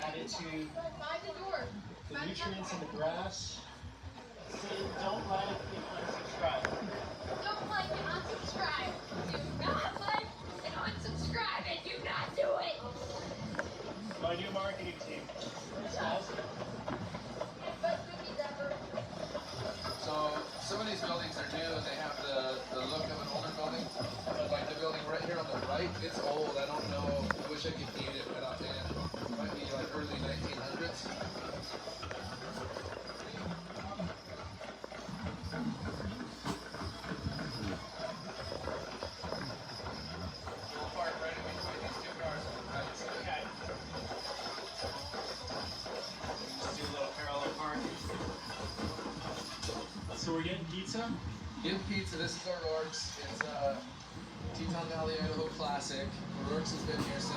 added to By the door. the nutrients in the grass. See, don't like and unsubscribe. Don't like and unsubscribe. Do not like and unsubscribe and do not do it. My new marketing team. Best cookies ever. So some of these buildings are new and they have the look of an older building. But like the building right here on the right, it's old. I don't know. I wish I could date it right offhand. It might be like early 1900s. We'll park right in between these two cars on the right side. Okay. Just do a little parallel parking. So we're getting pizza? Getting pizza. This is O'Rourke's. It's Teton Valley Idaho Classic. O'Rourke's has been here since